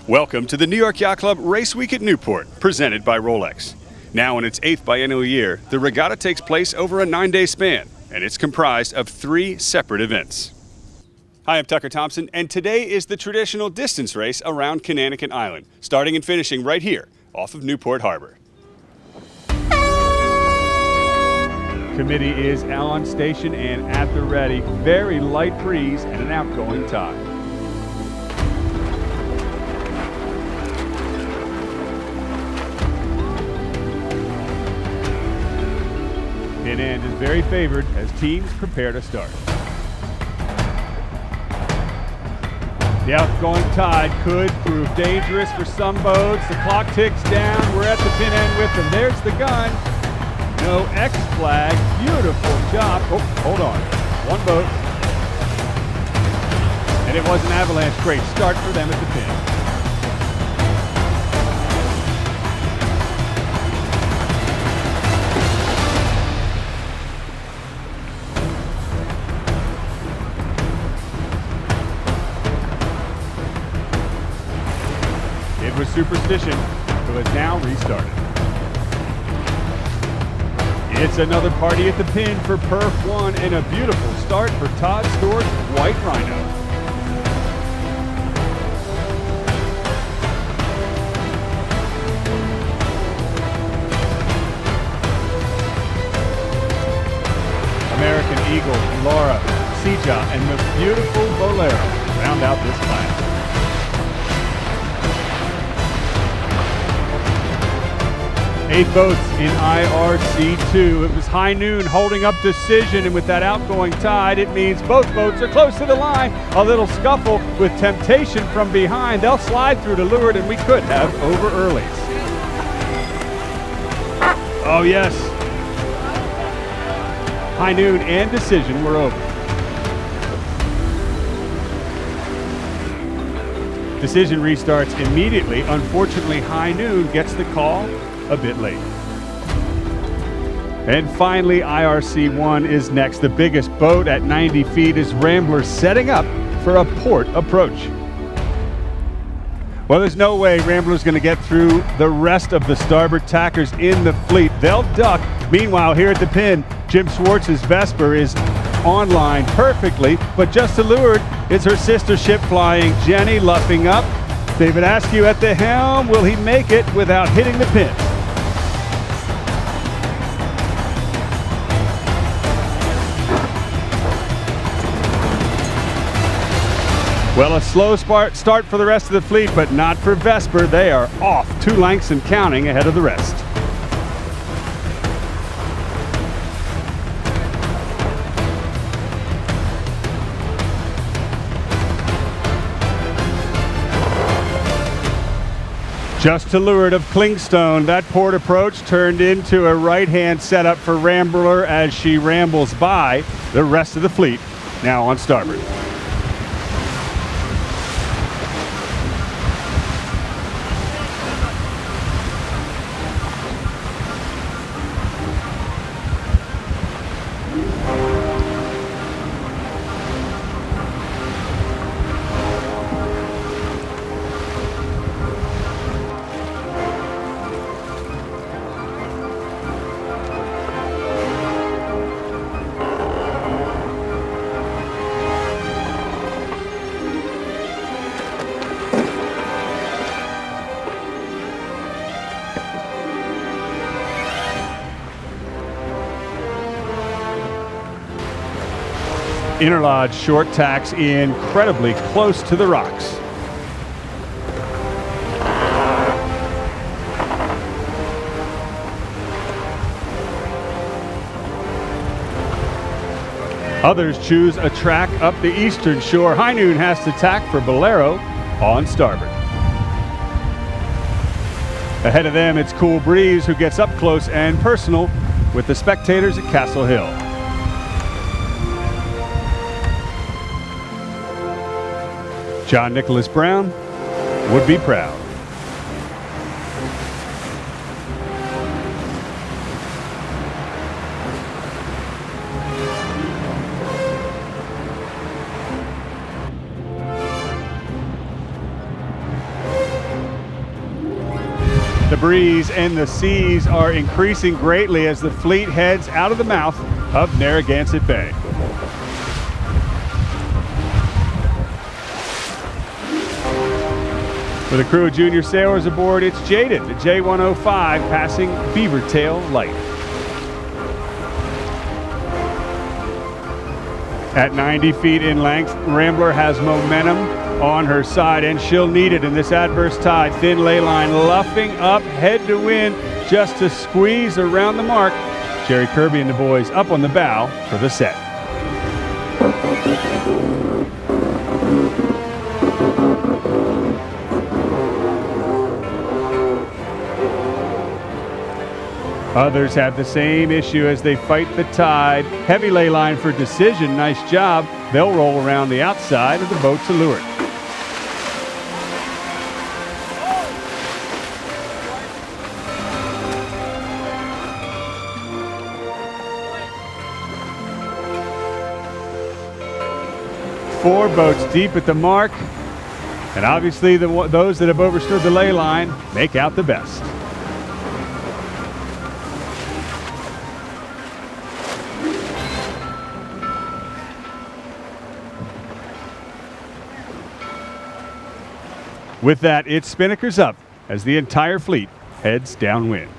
Welcome to the New York Yacht Club Race Week at Newport, presented by ROLEX. Now in its 8th biennial year, the regatta takes place over a 9-day span, and it's comprised of 3 separate events. Hi, I'm Tucker Thompson, and today is the traditional distance race around Conanicut Island, starting and finishing right here, off of Newport Harbor. Committee is on station and at the ready. Very light breeze and an outgoing tide. Pin end is very favored as teams prepare to start. The outgoing tide could prove dangerous for some boats. The clock ticks down. We're at the pin end with them. There's the gun. No X flag. Beautiful job. Oh, hold on. One boat. And it was an avalanche. Great start for them at the pin. It was Superstition, who has now restarted. It's another party at the pin for Perf 1 and a beautiful start for Todd Stewart's White Rhino. American Eagle, Laura, Sija, and the beautiful Bolero round out this class. Eight boats in IRC2. It was High Noon holding up Decision, and with that outgoing tide, it means both boats are close to the line. A little scuffle with Temptation from behind. They'll slide through to Leeward, and we could have over early. Oh yes. High Noon and Decision were over. Decision restarts immediately. Unfortunately, High Noon gets the call a bit late. And finally, IRC1 is next. The biggest boat at 90 feet is Rambler, setting up for a port approach. Well, there's no way Rambler's going to get through the rest of the starboard tackers in the fleet. They'll duck. Meanwhile, here at the pin, Jim Schwartz's Vesper is online perfectly, but just to leeward is her sister ship flying, Jenny, luffing up. David Askew at the helm. Will he make it without hitting the pin? Well, a slow start for the rest of the fleet, but not for Vesper. They are off 2 lengths and counting ahead of the rest. Just to leeward of Clingstone, that port approach turned into a right-hand setup for Rambler as she rambles by the rest of the fleet, now on starboard. Interlodge short tacks incredibly close to the rocks. Others choose a track up the eastern shore. High Noon has to tack for Bolero on starboard. Ahead of them, it's Cool Breeze, who gets up close and personal with the spectators at Castle Hill. John Nicholas Brown would be proud. The breeze and the seas are increasing greatly as the fleet heads out of the mouth of Narragansett Bay. For the crew of junior sailors aboard, it's Jaded, the J105 passing Beavertail Light. At 90 feet in length, Rambler has momentum on her side, and she'll need it in this adverse tide. Thin ley line luffing up, head to wind, just to squeeze around the mark. Jerry Kirby and the boys up on the bow for the set. Others have the same issue as they fight the tide. Heavy ley line for decision, nice job. They'll roll around the outside of the boat to leeward. Four boats deep at the mark, and obviously those that have overstood the ley line make out the best. With that, it's spinnakers up as the entire fleet heads downwind.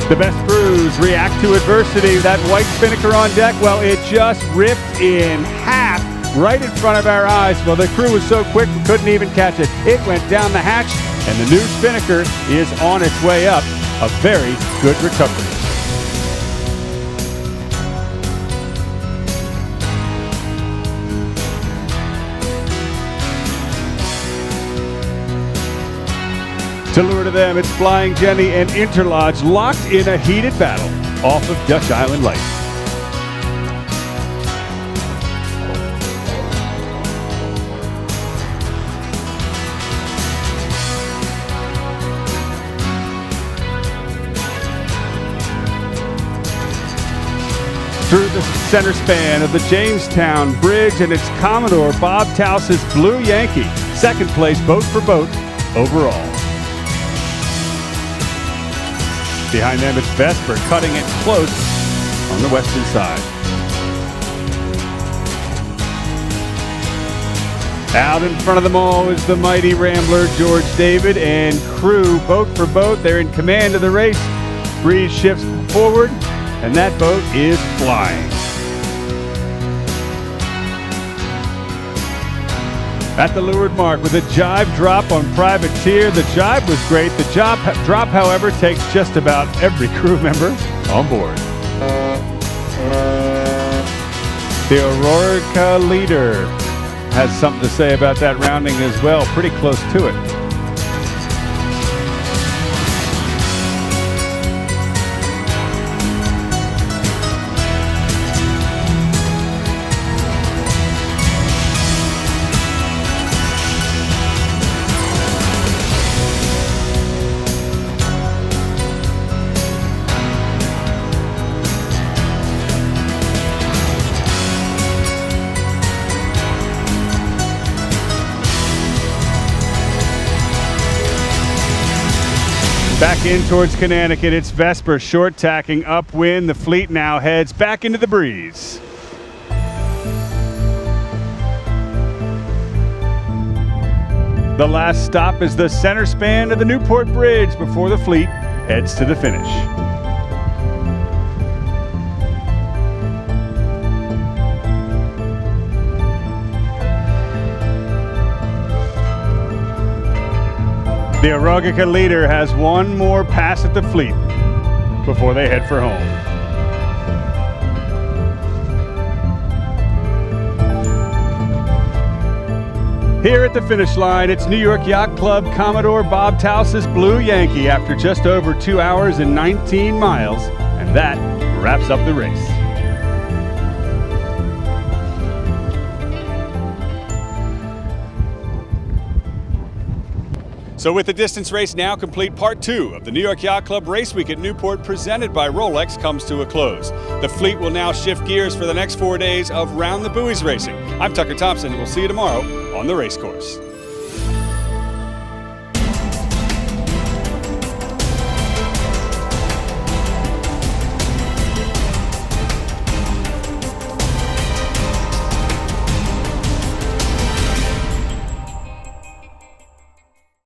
The best crews react to adversity. That white spinnaker on deck, well, it just ripped in half right in front of our eyes. Well, the crew was so quick we couldn't even catch it. It went down the hatch, and the new spinnaker is on its way up. A very good recovery. To lure to them, it's Flying Jenny and Interlodge locked in a heated battle off of Dutch Island Light. Through the center span of the Jamestown Bridge and its Commodore Bob Towse's Blue Yankee, second place boat for boat overall. Behind them, it's Vesper cutting it close on the western side. Out in front of them all is the mighty Rambler, George Daivd, and crew, boat for boat. They're in command of the race. Breeze shifts forward, and that boat is flying. At the leeward mark with a jibe drop on Privateer. The jibe was great. The drop, however, takes just about every crew member on board. The Aurora leader has something to say about that rounding as well. Pretty close to it. Back in towards Conanicut, it's Vesper short tacking upwind. The fleet now heads back into the breeze. The last stop is the center span of the Newport Bridge before the fleet heads to the finish. The Conanicut leader has one more pass at the fleet before they head for home. Here at the finish line, it's New York Yacht Club Commodore Bob Towse's Blue Yankee after just over 2 hours and 19 miles, and that wraps up the race. So with the distance race now complete, part 2 of the New York Yacht Club Race Week at Newport presented by Rolex comes to a close. The fleet will now shift gears for the next 4 days of round the buoys racing. I'm Tucker Thompson, and we'll see you tomorrow on the race course.